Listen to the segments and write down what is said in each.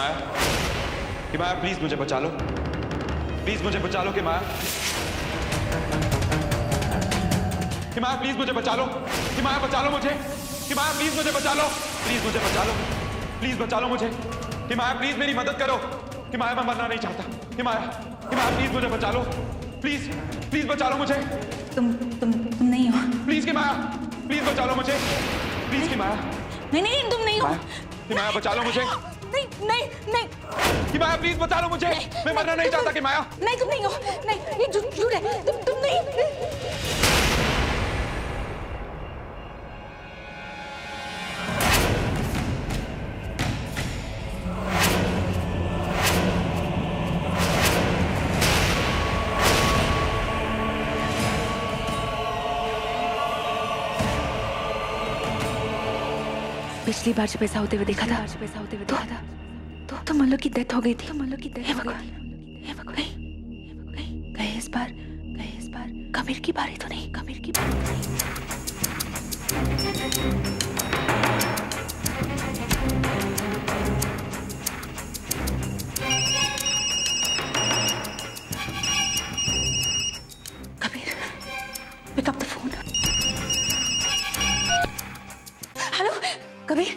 माया please मुझे बचा लो, please मुझे बचा लो। कि माया प्लीज मुझे बचा लो। कि माया बचा लो मुझे। कि माया प्लीज मुझे बचा लो, प्लीज मुझे बचा लो, प्लीज बचा लो मुझे। कि माया प्लीज मेरी मदद करो। कि माया मैं मरना नहीं चाहता। कि माया प्लीज मुझे बचा लो, प्लीज प्लीज बचा लो मुझे। तुम नहीं हो। प्लीज कि माया प्लीज बचा लो मुझे, प्लीज कि माया। नहीं तुम नहीं हो। कि माया बचा लो मुझे। नहीं कि माया प्लीज बचा लो मुझे। मैं मरना नहीं चाहता। कि माया नहीं तुम नहीं हो। नहीं ये झूठ है। तुम नहीं। पिछली बार जब ऐसा होते हुए देखा था तो मल्लू की डेथ हो गई थी। हे भगवान कहीं इस बार कबीर की बारी तो नहीं। Kabir pick up the phone. Hello Kabir,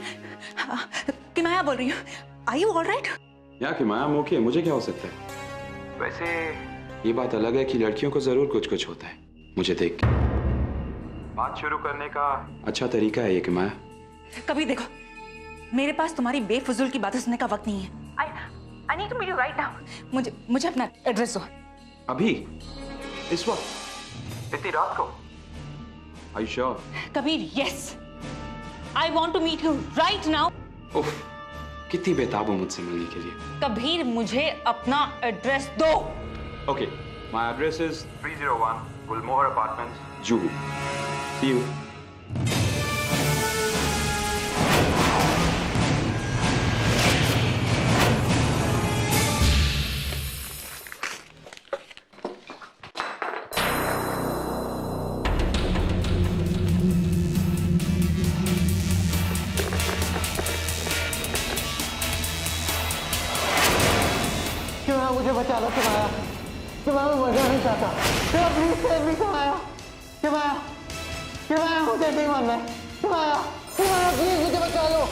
कि माया बोल रही हूँ। Are you all right? या कि माया ओके, मुझे क्या हो सकता है? वैसे ये बात अलग है कि लड़कियों को जरूर कुछ होता है। मुझे देख के बात शुरू करने का अच्छा तरीका है ये कि माया। कबीर देखो, मेरे पास तुम्हारी बेफजूल की बातें सुनने का वक्त नहीं है। I need to meet you right now. मुझे अपना एड्रेस दो। अभी? इस वक्त? इतनी रात को? Are you sure? Kabir yes. I want to meet you right now. उफ, कितनी बेताब हो मुझसे मिलने के लिए। कबीर मुझे अपना एड्रेस दो। Okay, my address is 301 Gulmohar Apartments, Juhu. See you. मुझे बचा लो। किमाया मैं मरना नहीं चाहता। Please save me. किमाया मुझे नहीं मरना। किमाया प्लीज मुझे बचा लो।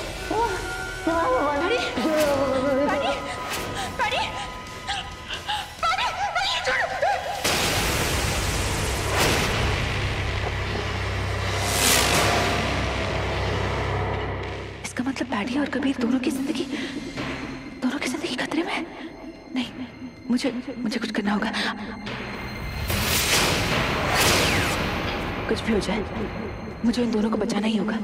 इसका मतलब पैडी और कबीर दोनों की जिंदगी खतरे में है। नहीं, मुझे कुछ करना होगा। कुछ भी हो जाए मुझे इन दोनों को बचाना ही होगा।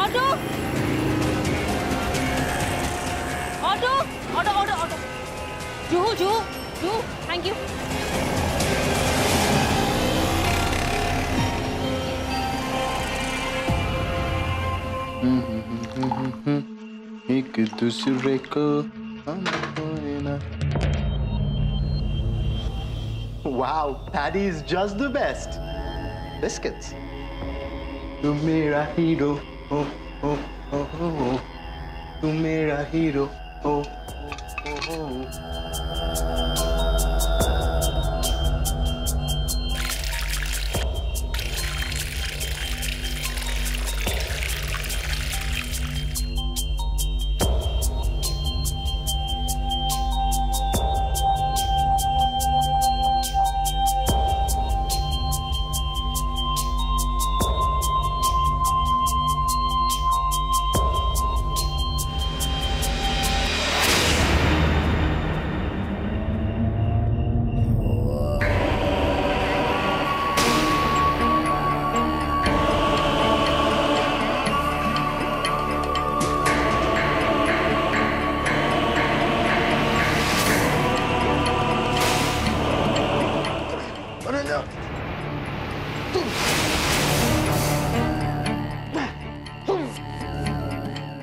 Auto auto auto auto auto Juhu Juhu Juhu thank you. एक दूसरे को Wow, Patty is just the best. Biscuits. तू मेरा हीरो हो हो हो हो हो तू मेरा हीरो हो हो हो।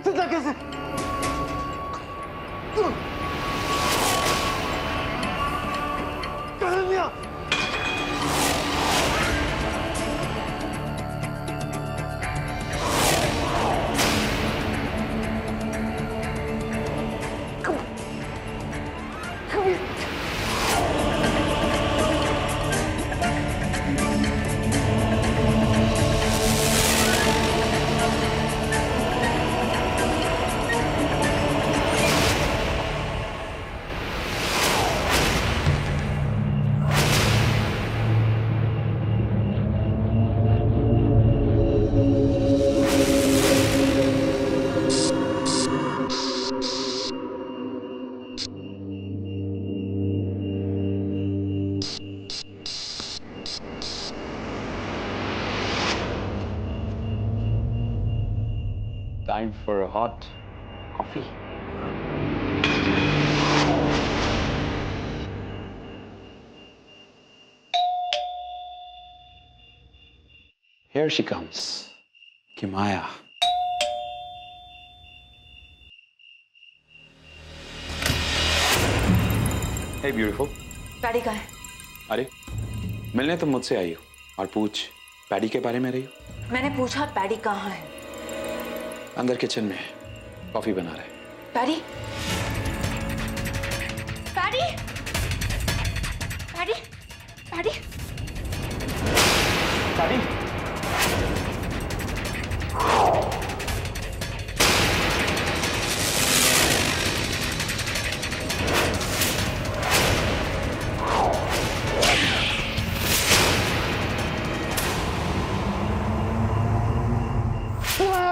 सीधा कैसे? कर दिया। Time for a hot coffee. Here she comes, Kimaya. Hey, beautiful. Paddy कहाँ है? अरे, मिलने तो मुझसे आई हो और पूछ पैडी के बारे में रही हो। मैंने पूछा पैडी कहाँ है? अंदर किचन में कॉफी बना रहे। Paddy? Paddy? Paddy? Paddy? Paddy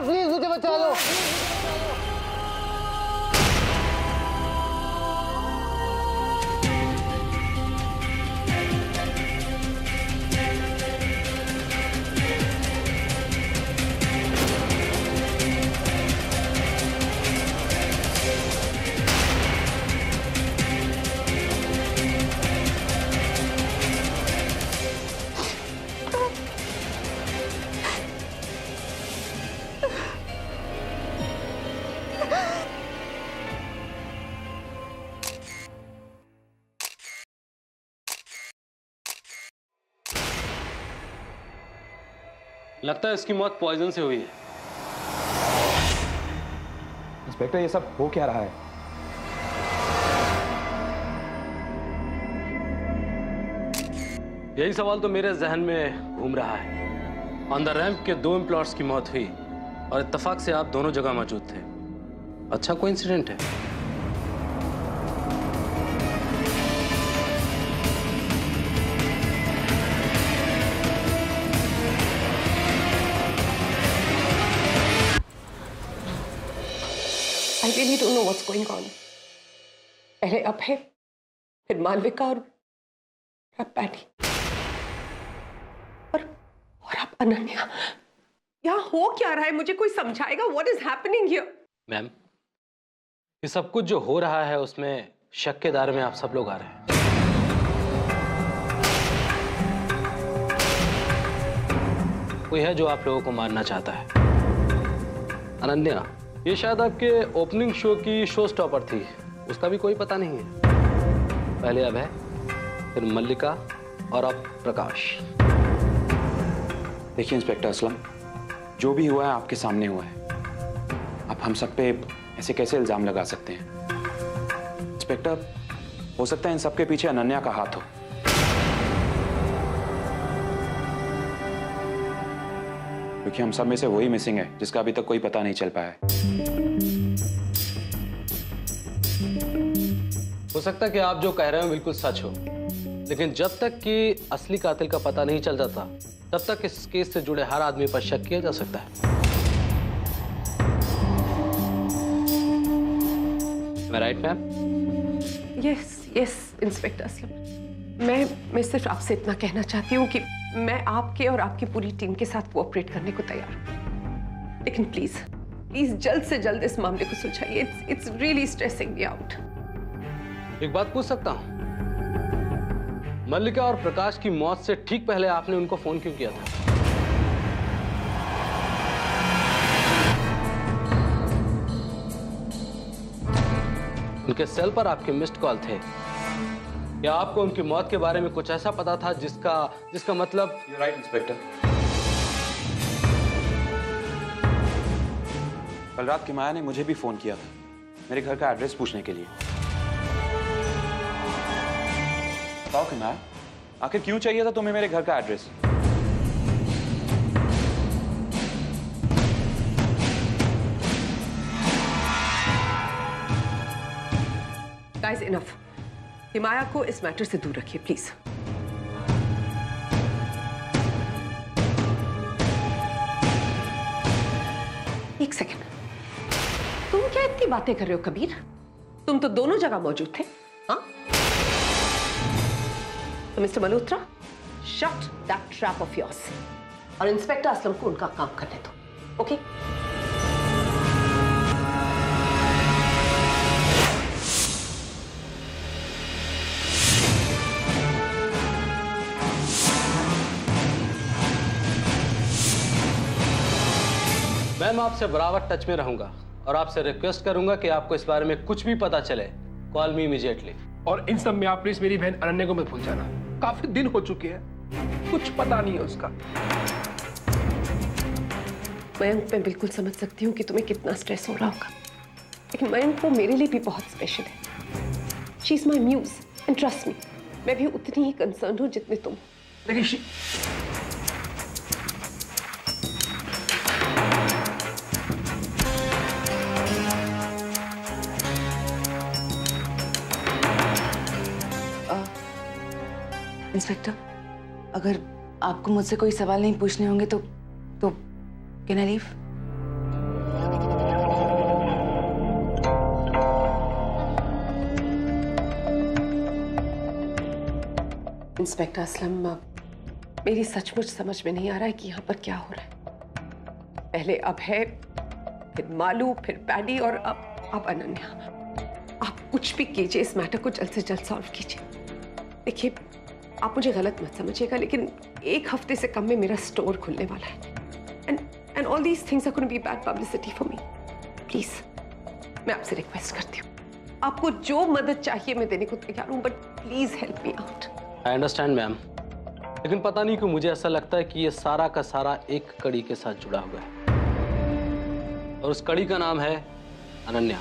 please मुझे बचा लो। लगता है इसकी मौत पॉइजन से हुई है। इंस्पेक्टर, ये सब हो क्या रहा है? यही सवाल तो मेरे जहन में घूम रहा है। ऑन द रैंप के 2 एम्प्लॉयर्स की मौत हुई और इत्तेफाक से आप दोनों जगह मौजूद थे। अच्छा कोइंसिडेंट है। I really don't know what's going on. पहले अभय, फिर मालविका और अब पैडी और अब अनन्या। यहाँ हो क्या रहा है? मुझे कोई समझाएगा? What is happening here? Ma'am, ये सब कुछ जो हो रहा है उसमें शक के दायरे में आप सब लोग आ रहे हैं। कोई है जो आप लोगों को मारना चाहता है। अनन्या, ये शायद आपके ओपनिंग शो की शो स्टॉपर थी, उसका भी कोई पता नहीं है। पहले अभय, फिर मल्लिका और अब प्रकाश। देखिए इंस्पेक्टर असलम, जो भी हुआ है आपके सामने हुआ है। आप हम सब पे ऐसे कैसे इल्जाम लगा सकते हैं? इंस्पेक्टर, हो सकता है इन सब के पीछे अनन्या का हाथ हो। क्योंकि हम सब में से वही मिसिंग है जिसका अभी तक कोई पता नहीं चल पाया है। हो सकता है कि आप जो कह रहे हो बिल्कुल सच हो, लेकिन जब तक कि असली कातिल का पता नहीं चल जाता, तब तक इस केस से जुड़े हर आदमी पर शक किया जा सकता है। Am I right, ma'am? Yes inspector Aslam. मैं सिर्फ आपसे इतना कहना चाहती हूँ कि मैं आपके और आपकी पूरी टीम के साथ कोऑपरेट करने को तैयार हूँ, लेकिन प्लीज जल्द से जल्द इस मामले को सुलझाइए। It's really stressing me out. एक बात पूछ सकता हूँ? मल्लिका और प्रकाश की मौत से ठीक पहले आपने उनको फोन क्यों किया था? उनके सेल पर आपके मिस्ड कॉल थे। या आपको उनकी मौत के बारे में कुछ ऐसा पता था जिसका मतलब? You're right, inspector. कल रात किमाया ने मुझे भी फोन किया था, मेरे घर का एड्रेस पूछने के लिए। बताओ किमाया, आखिर क्यों चाहिए था तुम्हें मेरे घर का एड्रेस? Guys enough. हिमाया को इस मैटर से दूर रखिए प्लीज। एक सेकेंड, तुम क्या इतनी बातें कर रहे हो कबीर? तुम तो दोनों जगह मौजूद थे। हाँ, तो mister Malhotra, shut that trap of yours और इंस्पेक्टर असलम को उनका काम करने दो। ओके? मैम, आपसे बराबर टच में रहूंगा और आपसे रिक्वेस्ट करूंगा कि आपको इस बारे में कुछ भी पता चले, कॉल मी इमीडिएटली। और इन सब में आप प्लीज मेरी बहन अनन्या को मत भूल जाना। काफी दिन हो चुके हैं, कुछ पता नहीं है उसका। मयंक, मैं बिल्कुल समझ सकती हूँ कि तुम्हें कितना स्ट्रेस हो रहा होगा, लेकिन मयंक वो मेरे लिए भी बहुत स्पेशल है। She is my muse and trust me, मैं भी उतनी ही कंसर्न हूँ जितने तुम। देखिए इंस्पेक्टर, अगर आपको मुझसे कोई सवाल नहीं पूछने होंगे तो can I leave? Inspector Aslam, मेरी सचमुच समझ में नहीं आ रहा है कि यहाँ पर क्या हो रहा है। पहले अभय, फिर मालू, फिर पैडी और अब अनन्या। आप कुछ भी कीजिए, इस मैटर को जल्द से जल्द सॉल्व कीजिए। देखिए, आप मुझे गलत मत समझिएगा, लेकिन एक हफ्ते से कम में मेरा स्टोर खुलने वाला है and all these things are going to be bad publicity for me. Please, मैं आपसे रिक्वेस्ट करती हूँ, आपको जो मदद चाहिए मैं देने को तैयार हूँ, but please help me out. I understand ma'am, लेकिन पता नहीं क्यों मुझे ऐसा लगता है कि ये सारा का सारा एक कड़ी के साथ जुड़ा हुआ है और उस कड़ी का नाम है अनन्या।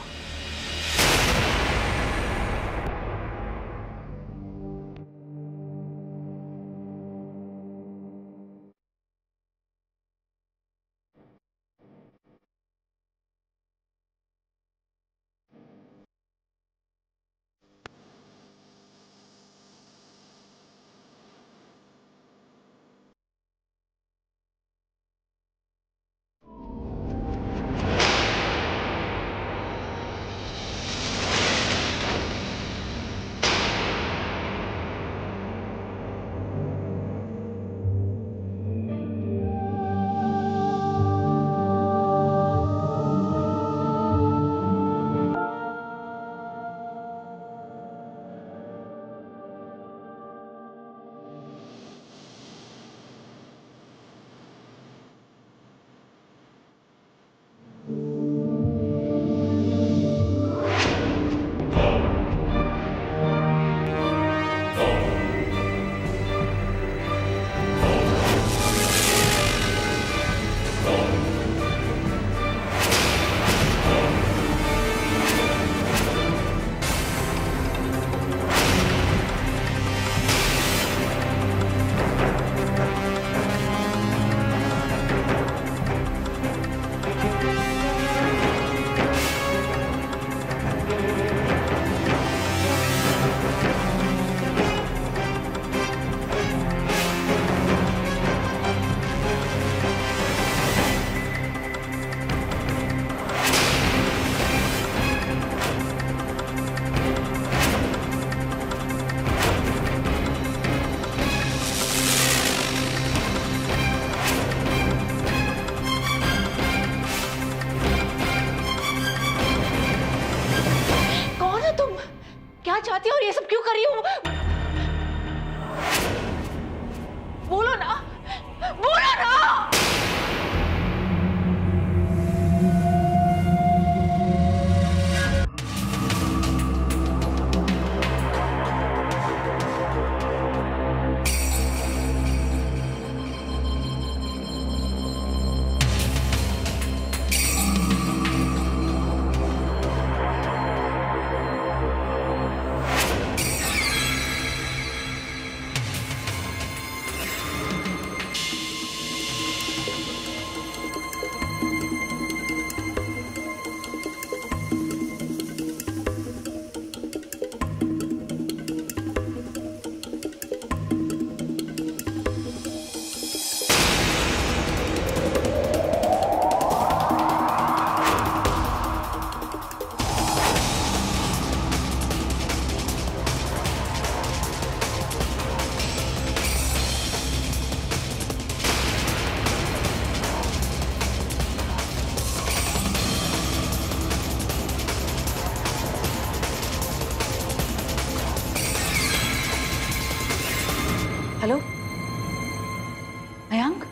मयंक,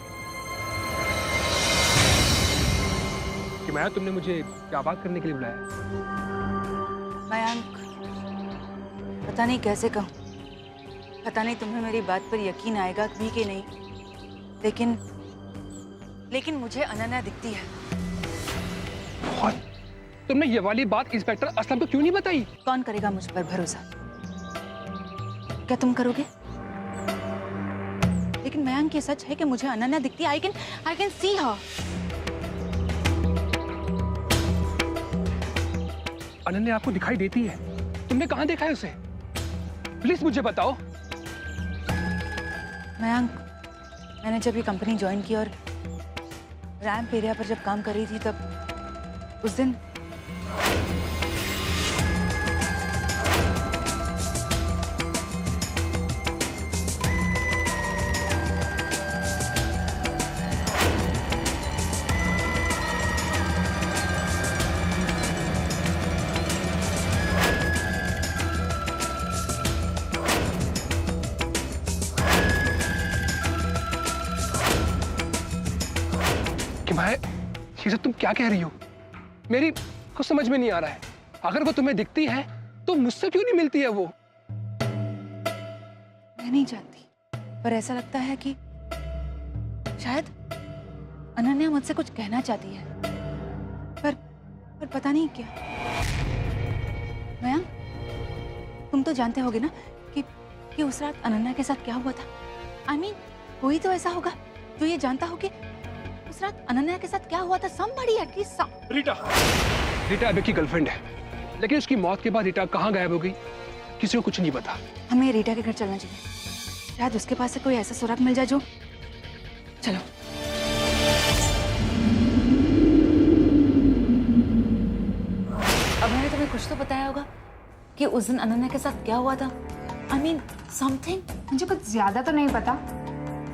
कि माया तुमने मुझे क्या बात करने के लिए बुलाया? मयंक, पता नहीं कैसे कहूँ, पता नहीं तुम्हें मेरी बात पर यकीन आएगा भी कि नहीं, लेकिन मुझे अनन्या दिखती है। बहुत। तुमने ये वाली बात इंस्पेक्टर असलम को क्यों नहीं बताई? कौन करेगा मुझ पर भरोसा? क्या तुम करोगे? लेकिन मयंक, ये सच है कि मुझे अनन्या दिखती है। आई कैन सी हर। अनन्या आपको दिखाई देती है? तुमने कहाँ देखा है उसे? प्लीज मुझे बताओ। मयंक, मैंने जब ये कंपनी ज्वाइन की और रैंप एरिया पर जब काम कर रही थी, तब उस दिन कि मैं ये सब तुम क्या कह रही हो? मेरी कुछ समझ में नहीं आ रहा है। अगर वो तुम्हें दिखती है तो मुझसे क्यों नहीं मिलती है वो? मैं नहीं जानती, पर ऐसा लगता है कि शायद अनन्या मुझसे कुछ कहना चाहती है, पर पता नहीं क्या। मयंक, तुम तो जानते होगे ना कि उस रात अनन्या के साथ क्या हुआ था। I mean, कोई तो ऐसा होगा जो ये जानता हो कि उस रात अनन्या के साथ क्या हुआ था। Somebody at least some... Rita अबे की गर्लफ्रेंड है, लेकिन उसकी मौत के बाद रीटा कहाँ गायब हो गई किसी को कुछ नहीं पता। हमें रीटा के घर चलना चाहिए, शायद उसके पास से कोई ऐसा सुराग मिल जाए जो... चलो। अब मैंने तुम्हें कुछ तो बताया होगा कि उस दिन अनन्या के साथ क्या हुआ था। I mean, something. मुझे कुछ ज्यादा तो नहीं पता,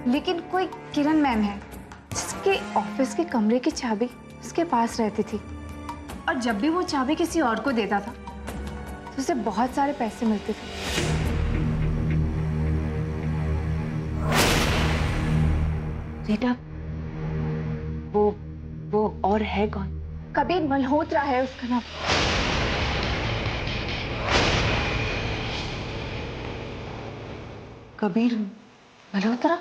लेकिन कोई किरण मैम है जिसके ऑफिस के कमरे की चाबी उसके पास रहती थी, और जब भी वो चाबी किसी और को देता था तो उसे बहुत सारे पैसे मिलते थे। रीटा, वो और है कौन? कबीर मल्होत्रा है उसका नाम। कबीर मल्होत्रा?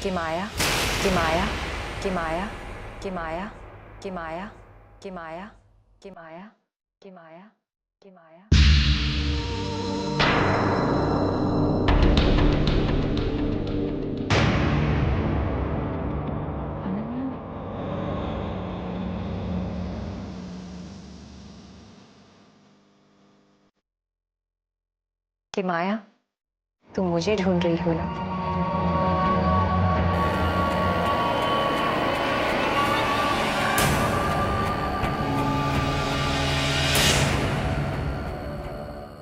किमाया किमाया किमाया किमाया किमाया किमाया किमाया किमाया किमाया। किमाया, तुम मुझे ढूंढ रही हो ना?